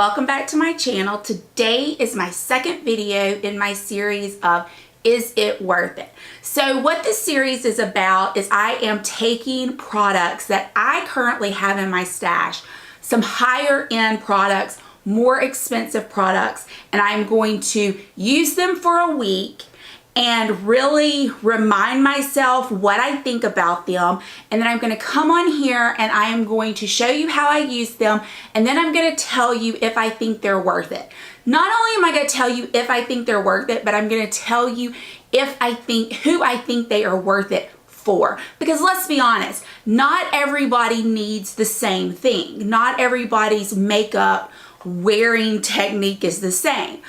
welcome back to my channel. Today is my second video in my series of Is It Worth It? So what this series is about is I am taking products that I currently have in my stash, some higher end products, more expensive products, and I'm going to use them for a week and really remind myself what I think about them. And then I'm going to come on here and I am going to show you how I use them. And then I'm going to tell you if I think they're worth it. Not only am I going to tell you if I think they're worth it, but I'm going to tell you if I think, who I think they are worth it for. Because let's be honest, not everybody needs the same thing. Not everybody's makeup wearing technique is the same.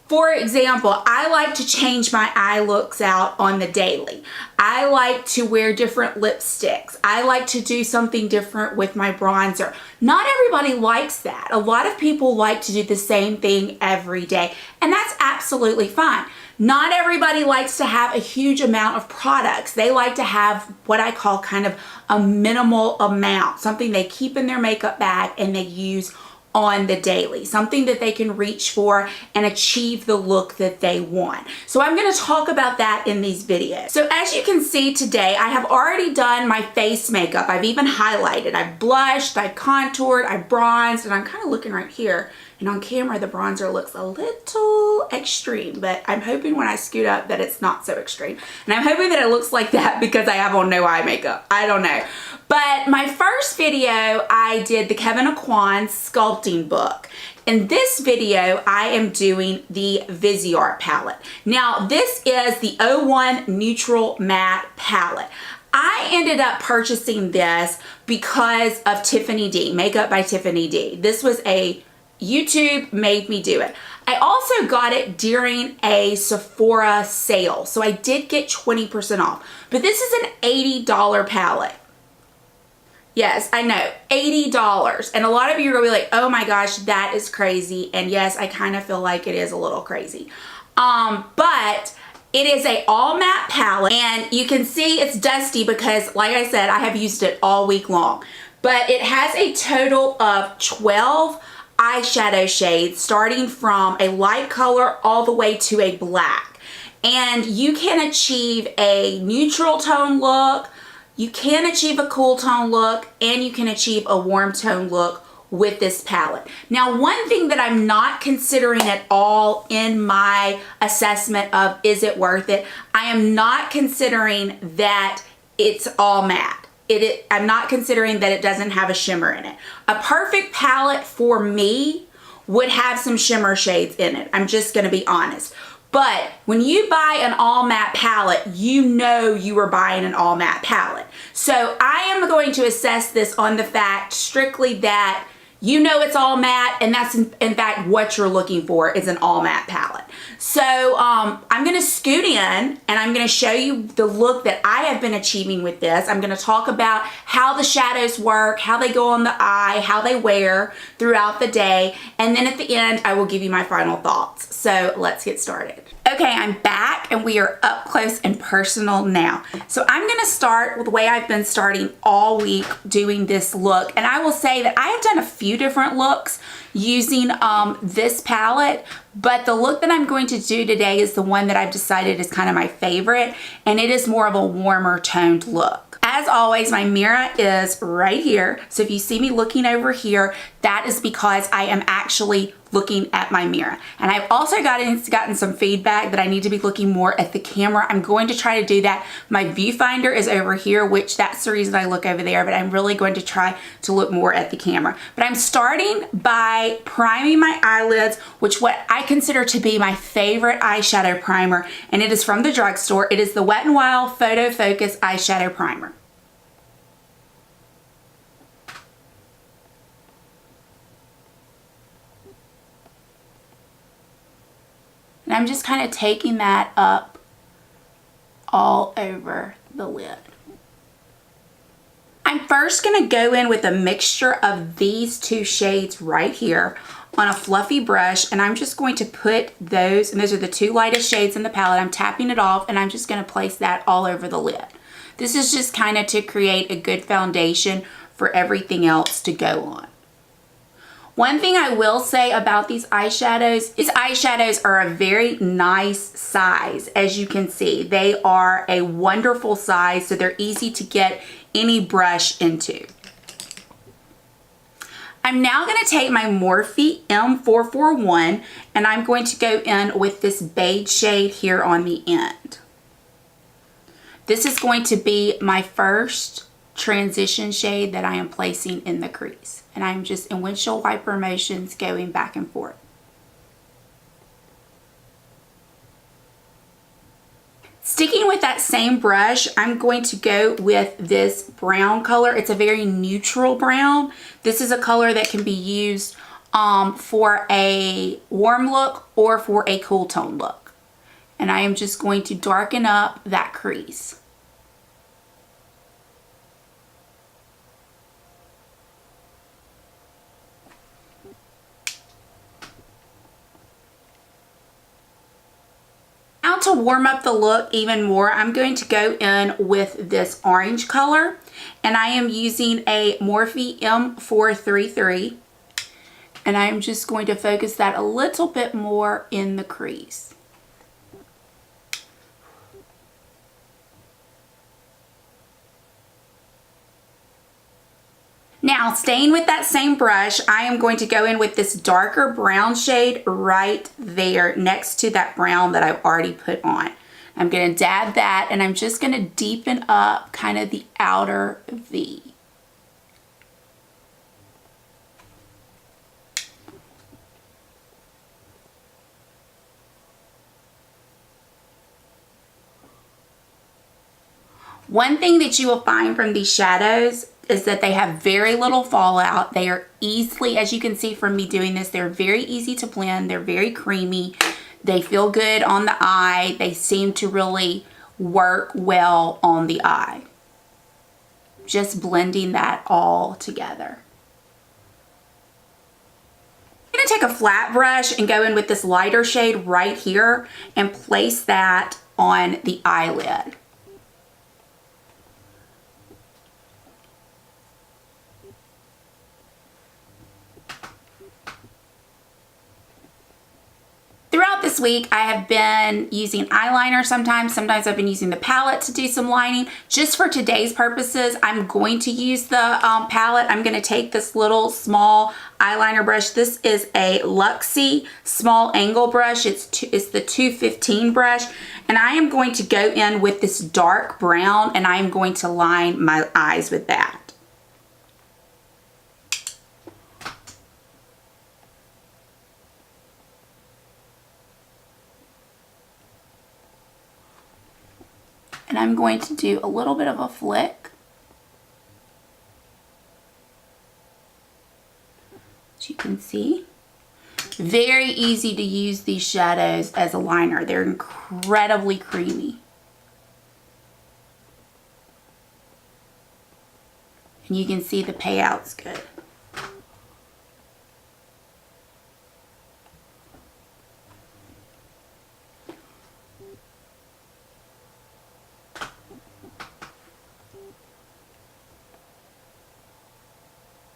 For example, I like to change my eye looks out on the daily. I like to wear different lipsticks. I like to do something different with my bronzer. Not everybody likes that. A lot of people like to do the same thing every day, and that's absolutely fine. Not everybody likes to have a huge amount of products. They like to have what I call kind of a minimal amount, something they keep in their makeup bag and they use on the daily, something that they can reach for and achieve the look that they want. So I'm going to talk about that in these videos. So as you can see today, I have already done my face makeup. I've even highlighted, I've blushed, I've contoured, I've bronzed, and I'm kind of looking right here. And on camera, the bronzer looks a little extreme, but I'm hoping when I scoot up that it's not so extreme. And I'm hoping that it looks like that because I have on no eye makeup. I don't know. But my first video, I did the Kevyn Aucoin sculpting book. In this video, I am doing the Viseart palette. Now, this is the 01 Neutral Matte palette. I ended up purchasing this because of Tiffany D, Makeup by Tiffany D. This was a YouTube made me do it. I also got it during a Sephora sale, so I did get 20% off. But this is an $80 palette. Yes, I know, $80. And a lot of you are going to be like, oh my gosh, that is crazy. And yes, I kind of feel like it is a little crazy. But it is a all matte palette, and you can see it's dusty because, like I said, I have used it all week long. But it has a total of 12 eyeshadow shades, starting from a light color all the way to a black. And you can achieve a neutral tone look, you can achieve a cool tone look, and you can achieve a warm tone look with this palette. Now, one thing that I'm not considering at all in my assessment of is it worth it, I am not considering that it's all matte. I'm not considering that it doesn't have a shimmer in it. A perfect palette for me would have some shimmer shades in it. I'm just going to be honest. But when you buy an all matte palette, you know you are buying an all matte palette. So I am going to assess this on the fact strictly that you know it's all matte, and that's in fact what you're looking for is an all matte palette. So I'm going to scoot in and I'm going to show you the look that I have been achieving with this. I'm going to talk about how the shadows work, how they go on the eye, how they wear throughout the day, and then at the end I will give you my final thoughts. So let's get started. Okay, I'm back and we are up close and personal now. So I'm going to start with the way I've been starting all week doing this look. And I will say that I have done a few different looks using this palette, but the look that I'm going to do today is the one that I've decided is kind of my favorite, and it is more of a warmer toned look. As always, my mirror is right here. So if you see me looking over here, that is because I am actually looking at my mirror. And I've also gotten some feedback that I need to be looking more at the camera. I'm going to try to do that. My viewfinder is over here, which that's the reason I look over there, but I'm really going to try to look more at the camera. But I'm starting by priming my eyelids, which what I consider to be my favorite eyeshadow primer, and it is from the drugstore. It is the Wet n Wild Photo Focus Eyeshadow Primer. And I'm just kind of taking that up all over the lid. I'm first going to go in with a mixture of these two shades right here on a fluffy brush, and I'm just going to put those, and those are the two lightest shades in the palette. I'm tapping it off and I'm just going to place that all over the lid. This is just kind of to create a good foundation for everything else to go on. One thing I will say about these eyeshadows are a very nice size. As you can see, they are a wonderful size, so they're easy to get any brush into. I'm now going to take my Morphe M441 and I'm going to go in with this beige shade here on the end. This is going to be my first transition shade that I am placing in the crease. And I'm just in windshield wiper motions going back and forth. Sticking with that same brush, I'm going to go with this brown color. It's a very neutral brown. This is a color that can be used for a warm look or for a cool tone look. And I am just going to darken up that crease. Now to warm up the look even more, I'm going to go in with this orange color, and I am using a Morphe M433, and I am just going to focus that a little bit more in the crease. Now, staying with that same brush, I am going to go in with this darker brown shade right there next to that brown that I've already put on. I'm going to dab that, and I'm just going to deepen up kind of the outer V. One thing that you will find from these shadows is that they have very little fallout. They are easily, as you can see from me doing this, they're very easy to blend. They're very creamy. They feel good on the eye. They seem to really work well on the eye. Just blending that all together. I'm going to take a flat brush and go in with this lighter shade right here and place that on the eyelid. Throughout this week, I have been using eyeliner sometimes. Sometimes I've been using the palette to do some lining. Just for today's purposes, I'm going to use the palette. I'm going to take this little small eyeliner brush. This is a Luxie small angle brush. It's the 215 brush. And I am going to go in with this dark brown, and I am going to line my eyes with that. And I'm going to do a little bit of a flick. As you can see. Very easy to use these shadows as a liner. They're incredibly creamy. And you can see the payout's good.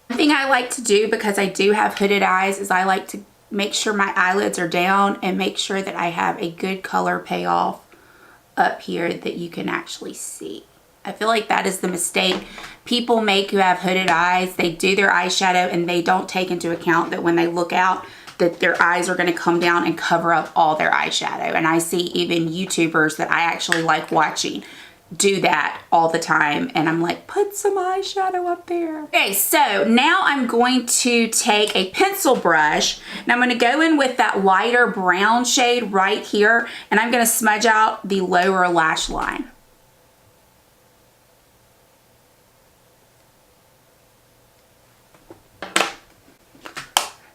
Thing I like to do, because I do have hooded eyes, is I like to make sure my eyelids are down and make sure that I have a good color payoff up here that you can actually see. I feel like that is the mistake people make who have hooded eyes. They do their eyeshadow and they don't take into account that when they look out that their eyes are going to come down and cover up all their eyeshadow. And I see even YouTubers that I actually like watching do that all the time, and I'm like, put some eyeshadow up there. Okay, so now I'm going to take a pencil brush, and I'm going to go in with that lighter brown shade right here, and I'm going to smudge out the lower lash line.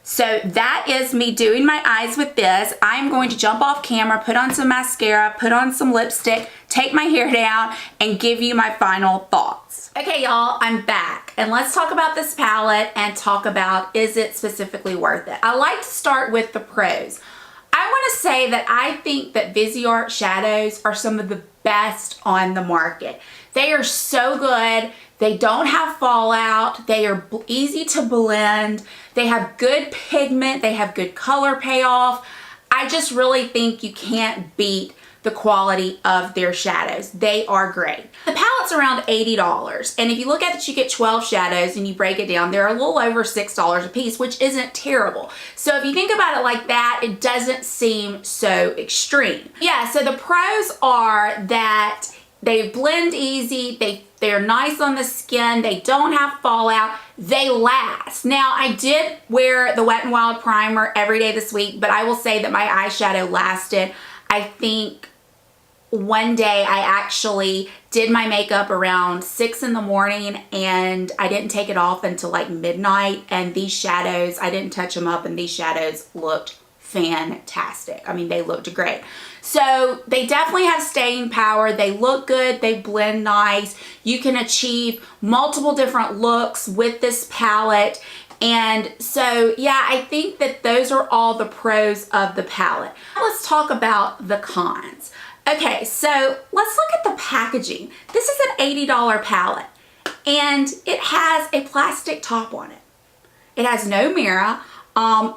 So that is me doing my eyes with this. I'm going to jump off camera, put on some mascara, put on some lipstick, take my hair down, and give you my final thoughts. Okay, y'all, I'm back. And let's talk about this palette and talk about, is it specifically worth it? I like to start with the pros. I want to say that I think that Viseart shadows are some of the best on the market. They are so good. They don't have fallout. They are easy to blend. They have good pigment. They have good color payoff. I just really think you can't beat the quality of their shadows. They are great. The palette's around $80, and if you look at it, you get 12 shadows and you break it down, they're a little over $6 a piece, which isn't terrible. So if you think about it like that, it doesn't seem so extreme. Yeah, so the pros are that they blend easy, they're nice on the skin, they don't have fallout, they last. Now, I did wear the Wet n Wild primer every day this week, but I will say that my eyeshadow lasted. I think one day I actually did my makeup around 6 in the morning and I didn't take it off until like midnight, and these shadows, I didn't touch them up, and these shadows looked fantastic. I mean, they looked great. So they definitely have staying power. They look good. They blend nice. You can achieve multiple different looks with this palette. And so, yeah, I think that those are all the pros of the palette. Now let's talk about the cons. Okay, so let's look at the packaging. This is an $80 palette, and it has a plastic top on it. It has no mirror.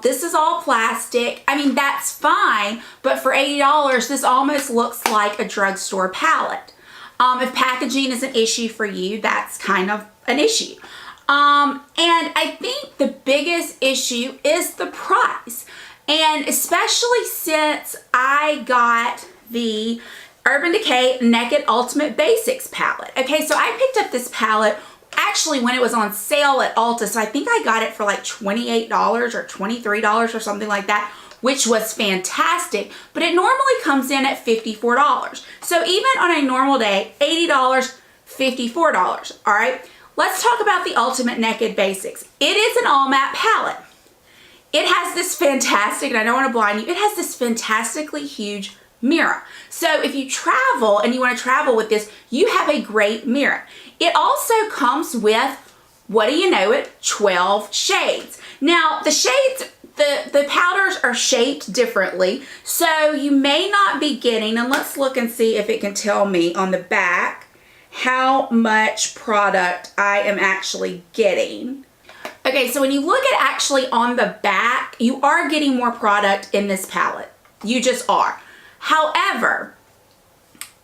This is all plastic. I mean, that's fine, but for $80, this almost looks like a drugstore palette. If packaging is an issue for you, that's kind of an issue. And I think the biggest issue is the price. And especially since I got the Urban Decay Naked Ultimate Basics palette. Okay, so I picked up this palette actually when it was on sale at Ulta, so I think I got it for like $28 or $23 or something like that, which was fantastic, but it normally comes in at $54. So even on a normal day, $80, $54, all right? Let's talk about the Ultimate Naked Basics. It is an all matte palette. It has this fantastic, and I don't want to blind you, it has this fantastically huge mirror. So if you travel and you want to travel with this, you have a great mirror. It also comes with, what do you know it, 12 shades. Now the shades, the powders are shaped differently, so you may not be getting, and let's look and see if it can tell me on the back how much product I am actually getting. Okay, so when you look at actually on the back, you are getting more product in this palette. You just are. However,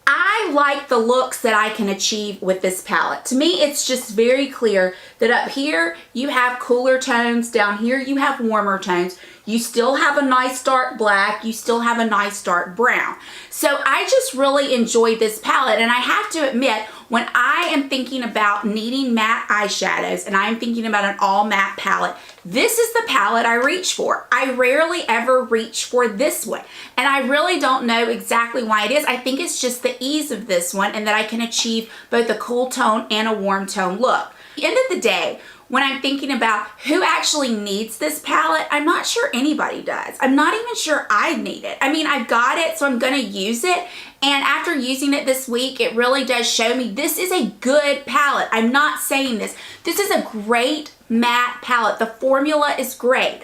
I like the looks that I can achieve with this palette. To me, it's just very clear that up here you have cooler tones, down here you have warmer tones. You still have a nice dark black, you still have a nice dark brown. So I just really enjoyed this palette, and I have to admit, when I am thinking about needing matte eyeshadows and I'm thinking about an all matte palette, this is the palette I reach for. I rarely ever reach for this one, and I really don't know exactly why it is. I think it's just the ease of this one and that I can achieve both a cool tone and a warm tone look. At the end of the day, when I'm thinking about who actually needs this palette, I'm not sure anybody does. I'm not even sure I need it. I mean, I've got it, so I'm gonna use it. And after using it this week, it really does show me this is a good palette. I'm not saying this. This is a great matte palette. The formula is great,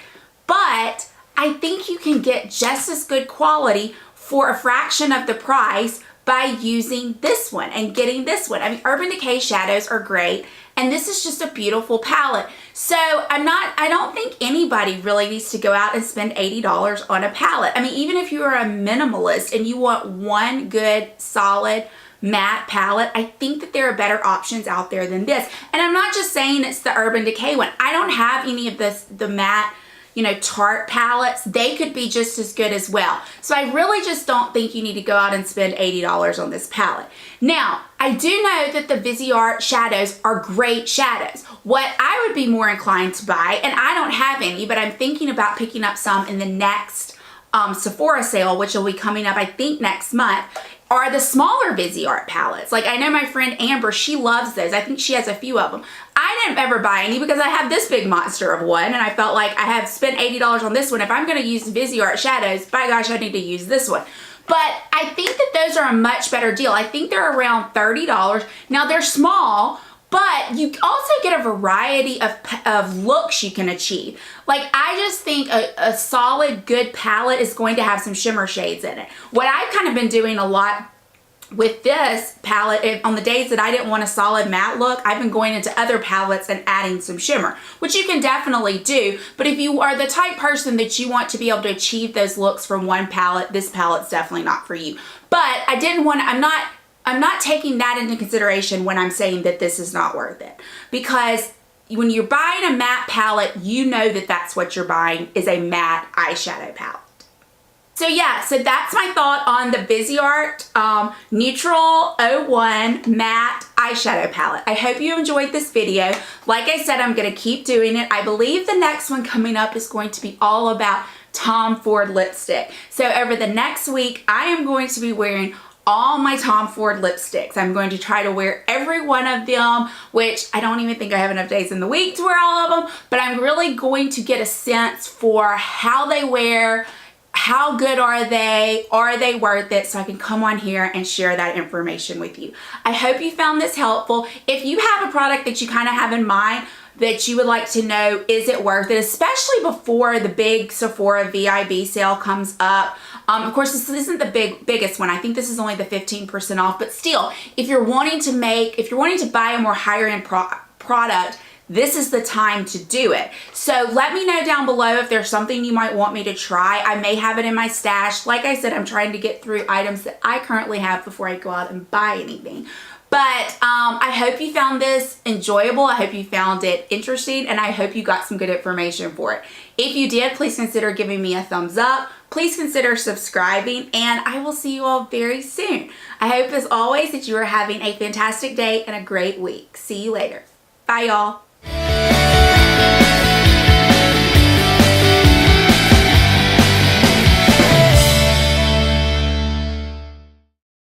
but I think you can get just as good quality for a fraction of the price by using this one and getting this one. I mean, Urban Decay shadows are great, and this is just a beautiful palette. So I don't think anybody really needs to go out and spend $80 on a palette. I mean, even if you are a minimalist and you want one good, solid, matte palette, I think that there are better options out there than this. And I'm not just saying it's the Urban Decay one. I don't have any of the matte, you know, Tarte palettes. They could be just as good as well. So I really just don't think you need to go out and spend $80 on this palette. Now, I do know that the Viseart shadows are great shadows. What I would be more inclined to buy, and I don't have any, but I'm thinking about picking up some in the next Sephora sale, which will be coming up, I think, next month, are the smaller Viseart palettes. Like, I know my friend Amber, she loves those. I think she has a few of them. I didn't ever buy any because I have this big monster of one, and I felt like I have spent $80 on this one. If I'm gonna use Viseart shadows, by gosh, I need to use this one. But I think that those are a much better deal. I think they're around $30. Now, they're small, But you also get a variety of looks you can achieve. Like, I just think a solid, good palette is going to have some shimmer shades in it. What I've kind of been doing a lot with this palette, on the days that I didn't want a solid matte look, I've been going into other palettes and adding some shimmer, which you can definitely do. But if you are the type person that you want to be able to achieve those looks from one palette, this palette's definitely not for you. But I didn't want to, I'm not taking that into consideration when I'm saying that this is not worth it. Because when you're buying a matte palette, you know that that's what you're buying, is a matte eyeshadow palette. So yeah, so that's my thought on the Viseart Neutral 01 Matte Eyeshadow Palette. I hope you enjoyed this video. Like I said, I'm going to keep doing it. I believe the next one coming up is going to be all about Tom Ford lipstick. So over the next week, I am going to be wearing all my Tom Ford lipsticks. I'm going to try to wear every one of them, which I don't even think I have enough days in the week to wear all of them, but I'm really going to get a sense for how they wear, how good are they worth it, so I can come on here and share that information with you. I hope you found this helpful. If you have a product that you kind of have in mind that you would like to know, is it worth it, especially before the big Sephora VIB sale comes up. Of course, this isn't the biggest one. I think this is only the 15% off, but still, if you're wanting to buy a more higher end product, this is the time to do it. So let me know down below if there's something you might want me to try. I may have it in my stash. Like I said, I'm trying to get through items that I currently have before I go out and buy anything. But I hope you found this enjoyable. I hope you found it interesting, and I hope you got some good information for it. If you did, please consider giving me a thumbs up. Please consider subscribing, and I will see you all very soon. I hope, as always, that you are having a fantastic day and a great week. See you later. Bye, y'all.